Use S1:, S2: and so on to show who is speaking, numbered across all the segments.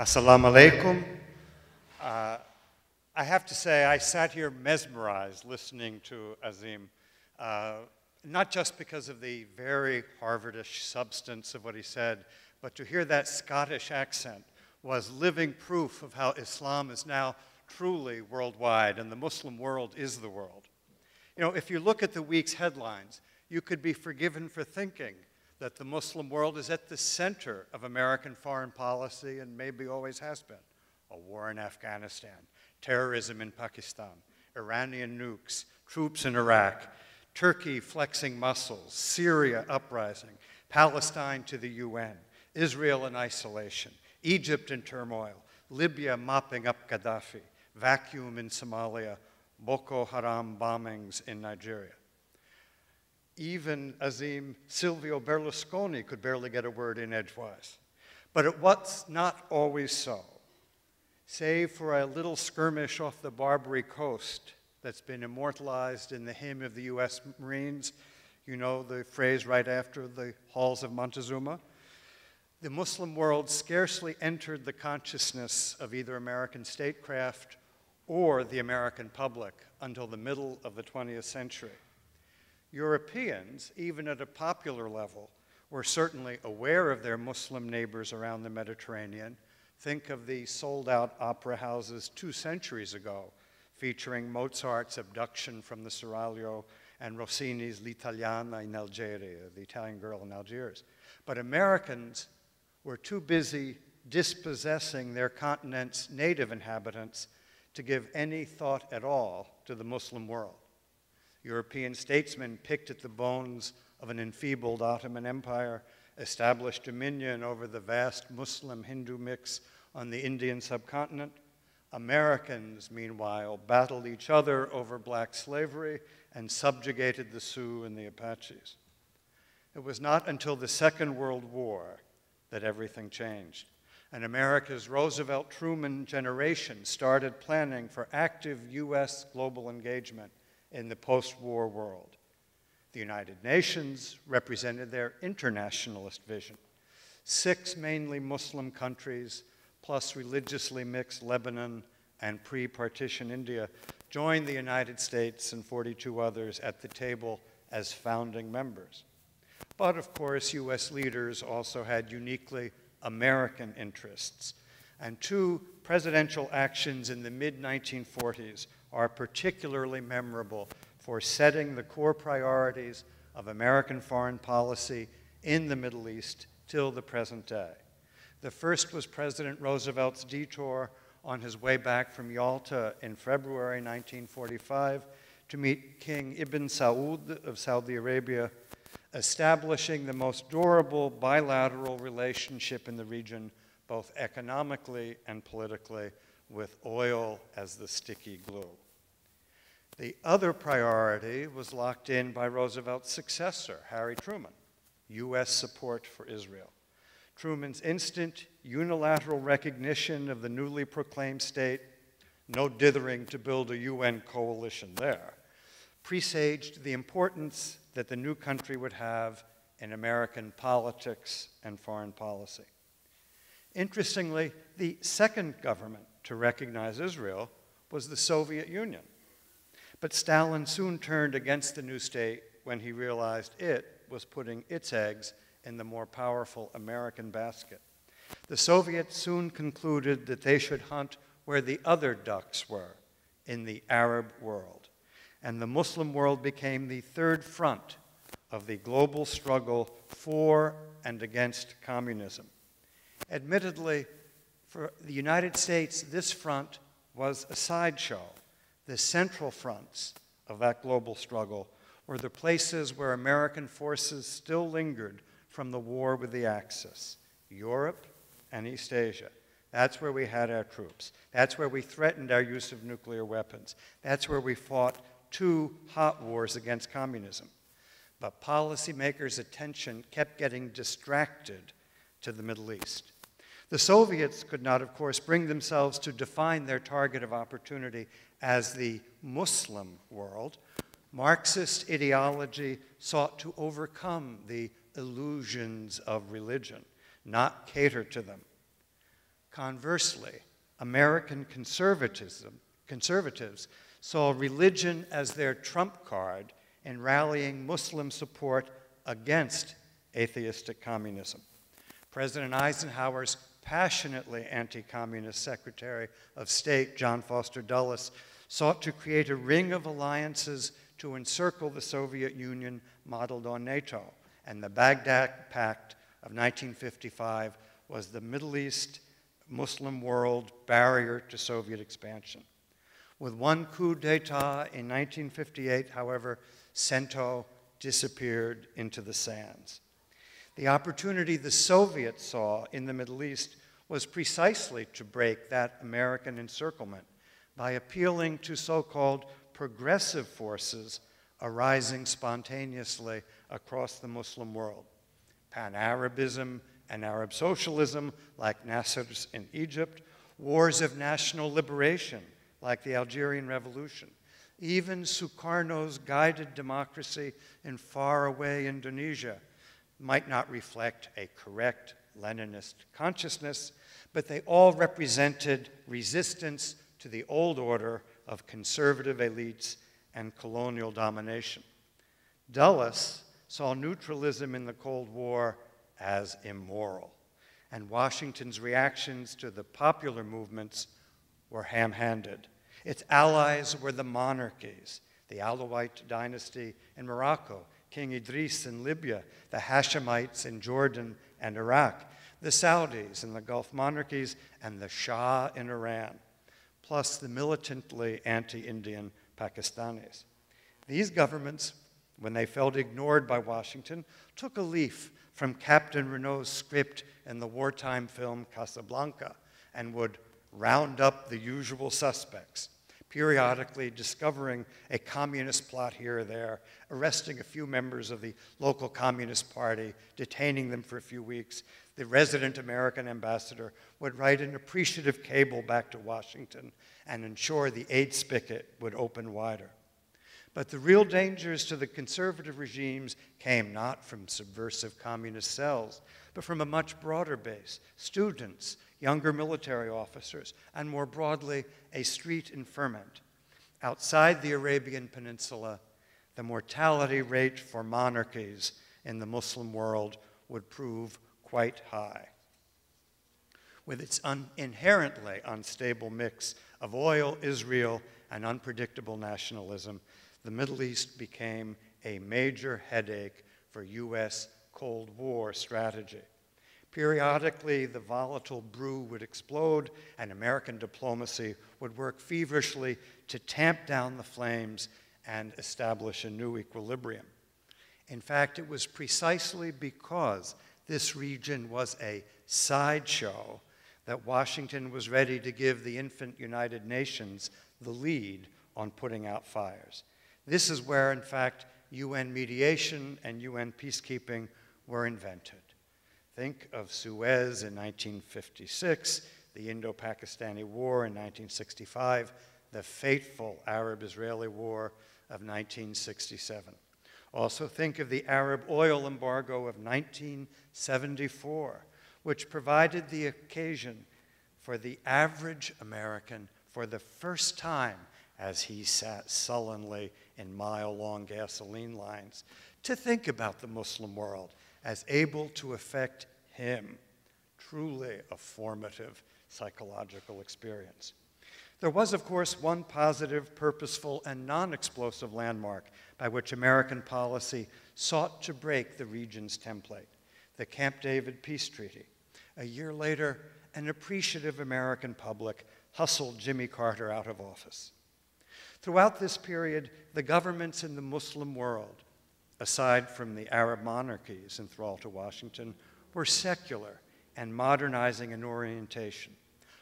S1: Assalamu alaikum. I have to say, I sat here mesmerized listening to Azim, not just because of the very Harvardish substance of what he said, but to hear that Scottish accent was living proof of how Islam is now truly worldwide, and the Muslim world is the world. You know, if you look at the week's headlines, you could be forgiven for thinking that the Muslim world is at the center of American foreign policy and maybe always has been. A war in Afghanistan, terrorism in Pakistan, Iranian nukes, troops in Iraq, Turkey flexing muscles, Syria uprising, Palestine to the UN, Israel in isolation, Egypt in turmoil, Libya mopping up Gaddafi, vacuum in Somalia, Boko Haram bombings in Nigeria. Even Azim Silvio Berlusconi could barely get a word in edgewise. But it was not always so. Save for a little skirmish off the Barbary coast that's been immortalized in the hymn of the US Marines, you know the phrase right after the halls of Montezuma, the Muslim world scarcely entered the consciousness of either American statecraft or the American public until the middle of the 20th century. Europeans, even at a popular level, were certainly aware of their Muslim neighbors around the Mediterranean. Think of the sold-out opera houses 2 centuries ago, featuring Mozart's Abduction from the Seraglio and Rossini's L'Italiana in Algeria, the Italian girl in Algiers. But Americans were too busy dispossessing their continent's native inhabitants to give any thought at all to the Muslim world. European statesmen picked at the bones of an enfeebled Ottoman Empire, established dominion over the vast Muslim-Hindu mix on the Indian subcontinent. Americans, meanwhile, battled each other over black slavery and subjugated the Sioux and the Apaches. It was not until the Second World War that everything changed, and America's Roosevelt-Truman generation started planning for active US global engagement in the post-war world. The United Nations represented their internationalist vision. 6 mainly Muslim countries, plus religiously mixed Lebanon and pre-partition India, joined the United States and 42 others at the table as founding members. But of course, US leaders also had uniquely American interests. And 2 presidential actions in the mid-1940s are particularly memorable for setting the core priorities of American foreign policy in the Middle East till the present day. The first was President Roosevelt's detour on his way back from Yalta in February 1945 to meet King Ibn Saud of Saudi Arabia, establishing the most durable bilateral relationship in the region, both economically and politically, with oil as the sticky glue. The other priority was locked in by Roosevelt's successor, Harry Truman, US support for Israel. Truman's instant unilateral recognition of the newly proclaimed state, no dithering to build a UN coalition there, presaged the importance that the new country would have in American politics and foreign policy. Interestingly, the second government to recognize Israel was the Soviet Union. But Stalin soon turned against the new state when he realized it was putting its eggs in the more powerful American basket. The Soviets soon concluded that they should hunt where the other ducks were, in the Arab world. And the Muslim world became the third front of the global struggle for and against communism. Admittedly, for the United States, this front was a sideshow. The central fronts of that global struggle were the places where American forces still lingered from the war with the Axis, Europe and East Asia. That's where we had our troops. That's where we threatened our use of nuclear weapons. That's where we fought 2 hot wars against communism. But policymakers' attention kept getting distracted to the Middle East. The Soviets could not, of course, bring themselves to define their target of opportunity as the Muslim world. Marxist ideology sought to overcome the illusions of religion, not cater to them. Conversely, American conservatives saw religion as their trump card in rallying Muslim support against atheistic communism. President Eisenhower's passionately anti-communist Secretary of State, John Foster Dulles, sought to create a ring of alliances to encircle the Soviet Union modeled on NATO, and the Baghdad Pact of 1955 was the Middle East Muslim world barrier to Soviet expansion. With one coup d'etat in 1958, however, CENTO disappeared into the sands. The opportunity the Soviets saw in the Middle East was precisely to break that American encirclement by appealing to so-called progressive forces arising spontaneously across the Muslim world. Pan-Arabism and Arab socialism, like Nasser's in Egypt, wars of national liberation, like the Algerian Revolution, even Sukarno's guided democracy in faraway Indonesia might not reflect a correct Leninist consciousness, but they all represented resistance to the old order of conservative elites and colonial domination. Dulles saw neutralism in the Cold War as immoral, and Washington's reactions to the popular movements were ham-handed. Its allies were the monarchies, the Alawite dynasty in Morocco, King Idris in Libya, the Hashemites in Jordan and Iraq, the Saudis in the Gulf monarchies, and the Shah in Iran, plus the militantly anti-Indian Pakistanis. These governments, when they felt ignored by Washington, took a leaf from Captain Renault's script in the wartime film Casablanca and would round up the usual suspects, periodically discovering a communist plot here or there, arresting a few members of the local Communist Party, detaining them for a few weeks. The resident American ambassador would write an appreciative cable back to Washington and ensure the aid spigot would open wider. But the real dangers to the conservative regimes came not from subversive communist cells, but from a much broader base: students, younger military officers, and more broadly, a street in ferment. Outside the Arabian Peninsula, the mortality rate for monarchies in the Muslim world would prove quite high. With its inherently unstable mix of oil, Israel, and unpredictable nationalism, the Middle East became a major headache for U.S. Cold War strategy. Periodically, the volatile brew would explode, and American diplomacy would work feverishly to tamp down the flames and establish a new equilibrium. In fact, it was precisely because this region was a sideshow that Washington was ready to give the infant United Nations the lead on putting out fires. This is where, in fact, UN mediation and UN peacekeeping were invented. Think of Suez in 1956, the Indo-Pakistani War in 1965, the fateful Arab-Israeli War of 1967. Also think of the Arab oil embargo of 1974, which provided the occasion for the average American, for the first time as he sat sullenly in mile-long gasoline lines, to think about the Muslim world as able to affect him. Truly a formative psychological experience. There was, of course, one positive, purposeful, and non-explosive landmark by which American policy sought to break the region's template: the Camp David Peace Treaty. A year later, an appreciative American public hustled Jimmy Carter out of office. Throughout this period, the governments in the Muslim world, aside from the Arab monarchies in thrall to Washington, were secular and modernizing in orientation.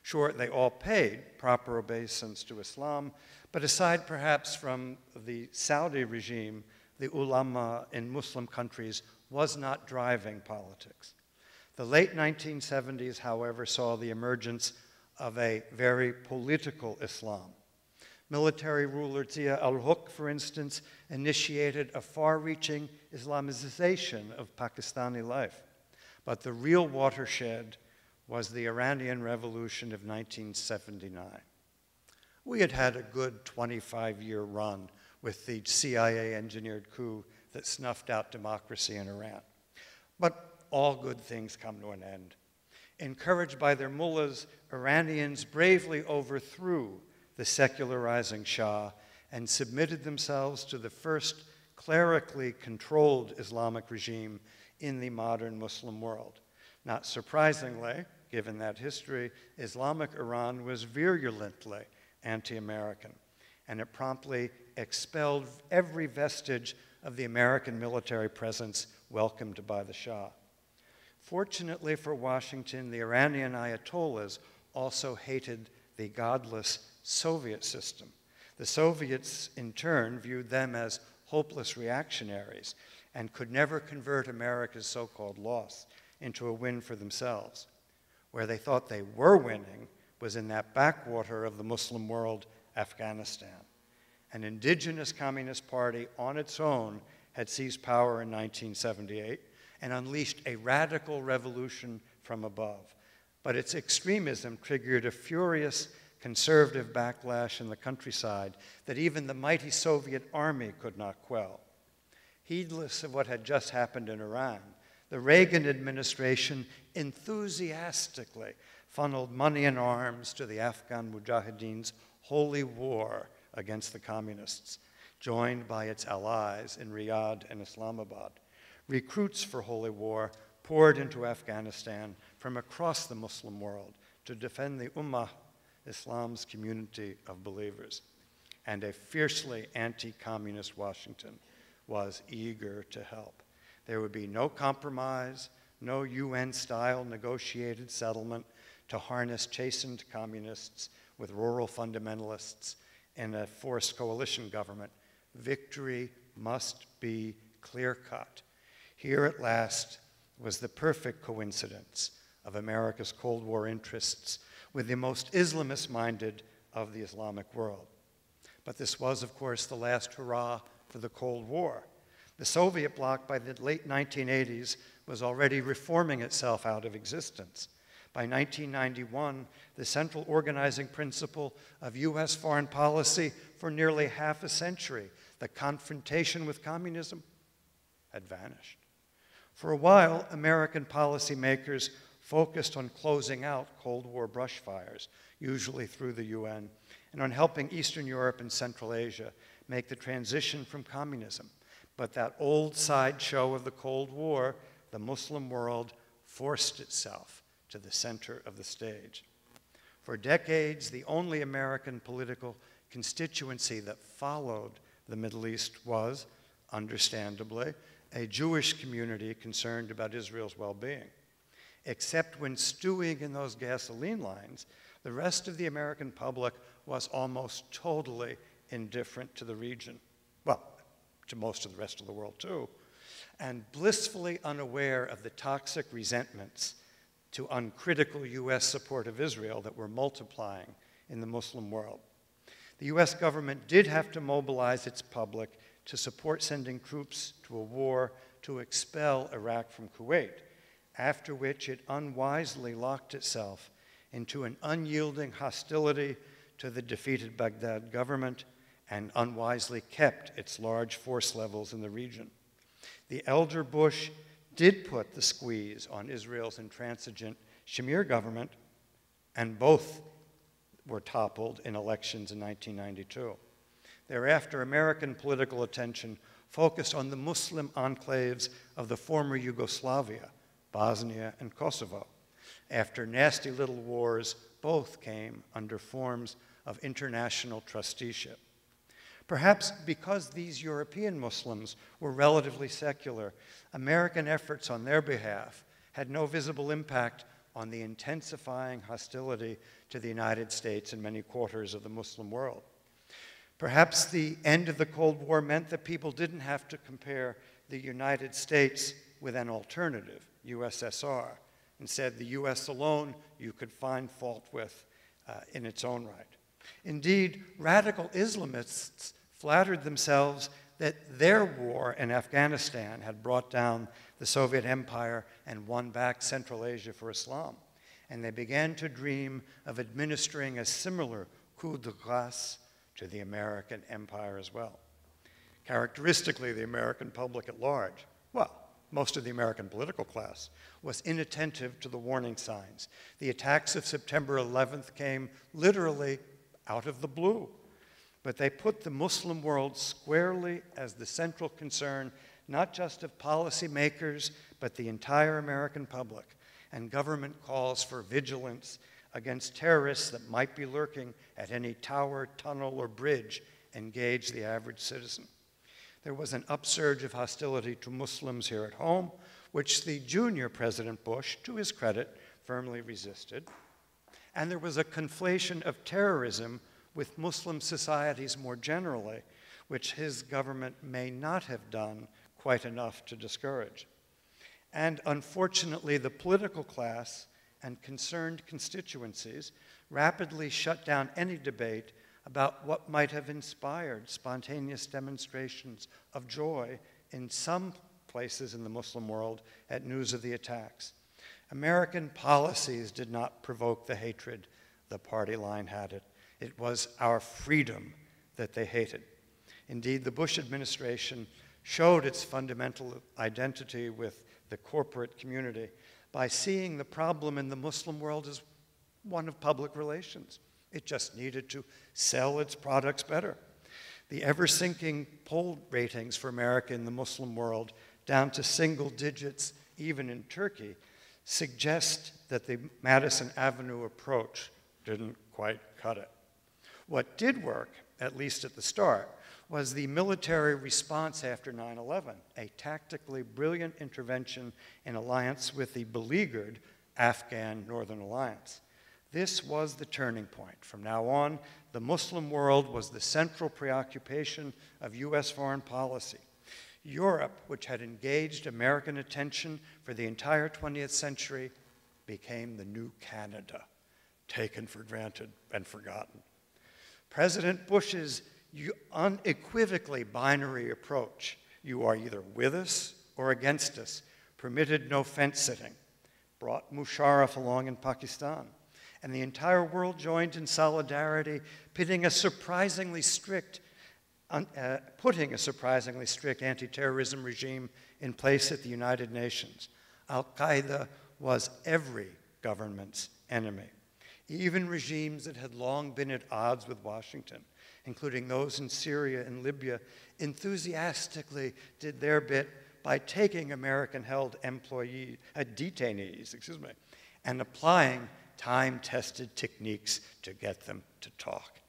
S1: Sure, they all paid proper obeisance to Islam, but aside perhaps from the Saudi regime, the ulama in Muslim countries was not driving politics. The late 1970s, however, saw the emergence of a very political Islam. Military ruler Zia al-Haq, for instance, initiated a far-reaching Islamization of Pakistani life. But the real watershed was the Iranian Revolution of 1979. We had had a good 25-year run with the CIA-engineered coup that snuffed out democracy in Iran. But all good things come to an end. Encouraged by their mullahs, Iranians bravely overthrew the secularizing Shah and submitted themselves to the first clerically controlled Islamic regime in the modern Muslim world. Not surprisingly, given that history, Islamic Iran was virulently anti-American, and it promptly expelled every vestige of the American military presence welcomed by the Shah. Fortunately for Washington, the Iranian Ayatollahs also hated the godless Soviet system. The Soviets, in turn, viewed them as hopeless reactionaries and could never convert America's so-called loss into a win for themselves. Where they thought they were winning was in that backwater of the Muslim world, Afghanistan. An indigenous communist party on its own had seized power in 1978 and unleashed a radical revolution from above. But its extremism triggered a furious conservative backlash in the countryside that even the mighty Soviet army could not quell. Heedless of what had just happened in Iran, the Reagan administration enthusiastically funneled money and arms to the Afghan Mujahideen's holy war against the communists, joined by its allies in Riyadh and Islamabad. Recruits for holy war poured into Afghanistan from across the Muslim world to defend the Ummah, Islam's community of believers. And a fiercely anti-communist Washington was eager to help. There would be no compromise, no UN-style negotiated settlement to harness chastened communists with rural fundamentalists in a forced coalition government. Victory must be clear-cut. Here at last was the perfect coincidence of America's Cold War interests with the most Islamist-minded of the Islamic world. But this was, of course, the last hurrah for the Cold War. The Soviet bloc, by the late 1980s, was already reforming itself out of existence. By 1991, the central organizing principle of US foreign policy for nearly half a century, the confrontation with communism, had vanished. For a while, American policymakers focused on closing out Cold War brushfires, usually through the UN, and on helping Eastern Europe and Central Asia make the transition from communism. But that old sideshow of the Cold War, the Muslim world, forced itself to the center of the stage. For decades, the only American political constituency that followed the Middle East was, understandably, a Jewish community concerned about Israel's well-being. Except when stewing in those gasoline lines, the rest of the American public was almost totally indifferent to the region. Well, to most of the rest of the world too, and blissfully unaware of the toxic resentments to uncritical US support of Israel that were multiplying in the Muslim world. The US government did have to mobilize its public to support sending troops to a war to expel Iraq from Kuwait, after which it unwisely locked itself into an unyielding hostility to the defeated Baghdad government and unwisely kept its large force levels in the region. The elder Bush did put the squeeze on Israel's intransigent Shamir government, and both were toppled in elections in 1992. Thereafter, American political attention focused on the Muslim enclaves of the former Yugoslavia, Bosnia and Kosovo. After nasty little wars, both came under forms of international trusteeship. Perhaps because these European Muslims were relatively secular, American efforts on their behalf had no visible impact on the intensifying hostility to the United States in many quarters of the Muslim world. Perhaps the end of the Cold War meant that people didn't have to compare the United States with an alternative, USSR. Instead, the US alone you could find fault with in its own right. Indeed, radical Islamists flattered themselves that their war in Afghanistan had brought down the Soviet Empire and won back Central Asia for Islam. and they began to dream of administering a similar coup de grace to the American empire as well. Characteristically, the American public at large, well, most of the American political class, was inattentive to the warning signs. The attacks of September 11th came literally out of the blue, but they put the Muslim world squarely as the central concern, not just of policymakers, but the entire American public, and government calls for vigilance against terrorists that might be lurking at any tower, tunnel, or bridge engage the average citizen. There was an upsurge of hostility to Muslims here at home, which the junior President Bush, to his credit, firmly resisted. And there was a conflation of terrorism with Muslim societies more generally, which his government may not have done quite enough to discourage. And unfortunately, the political class and concerned constituencies rapidly shut down any debate about what might have inspired spontaneous demonstrations of joy in some places in the Muslim world at news of the attacks. American policies did not provoke the hatred the party line had it. It was our freedom that they hated. Indeed, the Bush administration showed its fundamental identity with the corporate community by seeing the problem in the Muslim world as one of public relations. It just needed to sell its products better. The ever-sinking poll ratings for America in the Muslim world, down to single digits even in Turkey, suggest that the Madison Avenue approach didn't quite cut it. What did work, at least at the start, was the military response after 9/11, a tactically brilliant intervention in alliance with the beleaguered Afghan Northern Alliance. This was the turning point. From now on, the Muslim world was the central preoccupation of US foreign policy. Europe, which had engaged American attention for the entire 20th century, became the new Canada, taken for granted and forgotten. President Bush's unequivocally binary approach, you are either with us or against us, permitted no fence sitting, brought Musharraf along in Pakistan, and the entire world joined in solidarity, putting a surprisingly strict anti-terrorism regime in place at the United Nations. Al-Qaeda was every government's enemy. Even regimes that had long been at odds with Washington, including those in Syria and Libya, enthusiastically did their bit by taking American-held detainees, and applying time-tested techniques to get them to talk.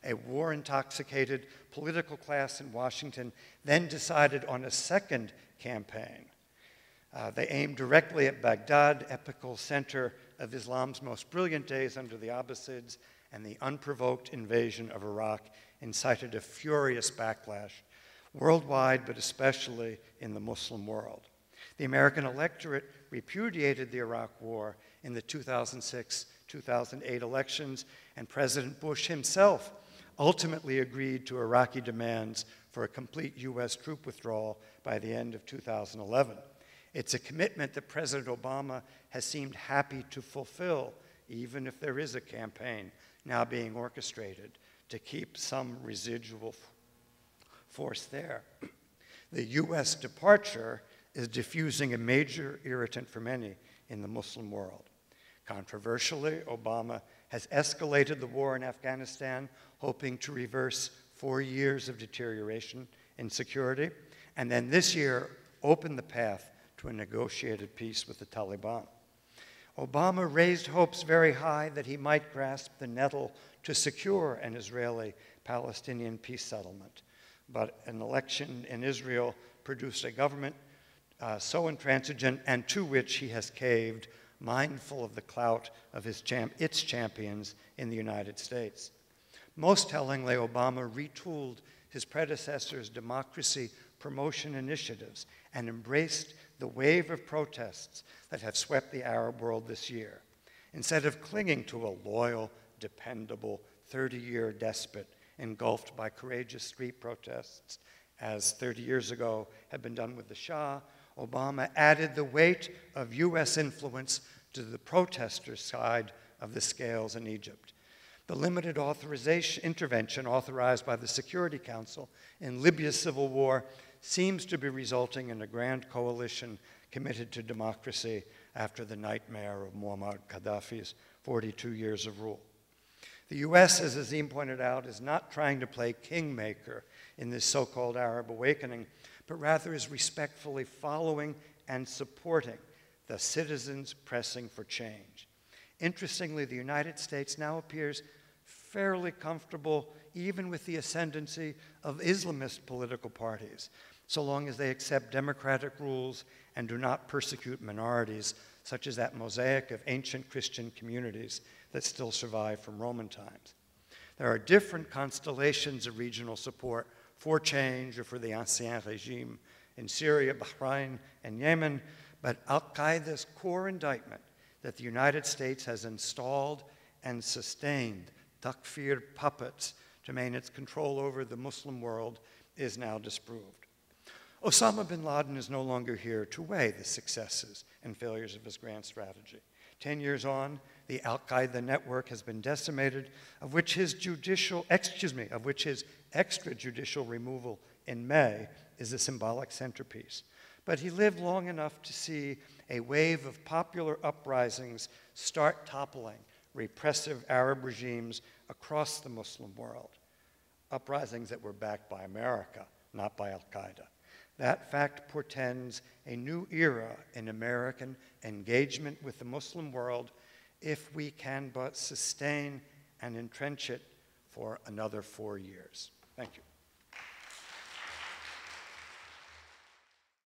S1: A war-intoxicated political class in Washington then decided on a second campaign. They aimed directly at Baghdad, epical center of Islam's most brilliant days under the Abbasids, and the unprovoked invasion of Iraq incited a furious backlash worldwide, but especially in the Muslim world. The American electorate repudiated the Iraq War in the 2006-2008 elections, and President Bush himself ultimately agreed to Iraqi demands for a complete US troop withdrawal by the end of 2011. It's a commitment that President Obama has seemed happy to fulfill, even if there is a campaign now being orchestrated to keep some residual force there. The US departure is diffusing a major irritant for many in the Muslim world. Controversially, Obama has escalated the war in Afghanistan, hoping to reverse 4 years of deterioration in security, and then this year opened the path to a negotiated peace with the Taliban. Obama raised hopes very high that he might grasp the nettle to secure an Israeli-Palestinian peace settlement. But an election in Israel produced a government so intransigent and to which he has caved, mindful of the clout of its champions in the United States. Most tellingly, Obama retooled his predecessor's democracy promotion initiatives and embraced the wave of protests that have swept the Arab world this year. Instead of clinging to a loyal, dependable 30-year despot engulfed by courageous street protests, as 30 years ago had been done with the Shah, Obama added the weight of US influence to the protester side of the scales in Egypt. The limited intervention authorized by the Security Council in Libya's civil war seems to be resulting in a grand coalition committed to democracy after the nightmare of Muammar Gaddafi's 42 years of rule. The US, as Azim pointed out, is not trying to play kingmaker in this so-called Arab awakening, but rather is respectfully following and supporting the citizens pressing for change. Interestingly, the United States now appears fairly comfortable even with the ascendancy of Islamist political parties, so long as they accept democratic rules and do not persecute minorities, such as that mosaic of ancient Christian communities that still survive from Roman times. There are different constellations of regional support for change or for the Ancien Regime in Syria, Bahrain, and Yemen, but Al-Qaeda's core indictment that the United States has installed and sustained Takfir puppets to maintain its control over the Muslim world is now disproved. Osama bin Laden is no longer here to weigh the successes and failures of his grand strategy. 10 years on, the Al-Qaeda network has been decimated, of which his extrajudicial removal in May is a symbolic centerpiece. But he lived long enough to see a wave of popular uprisings start toppling repressive Arab regimes across the Muslim world. Uprisings that were backed by America, not by Al-Qaeda. That fact portends a new era in American engagement with the Muslim world if we can but sustain and entrench it for another 4 years. Thank you.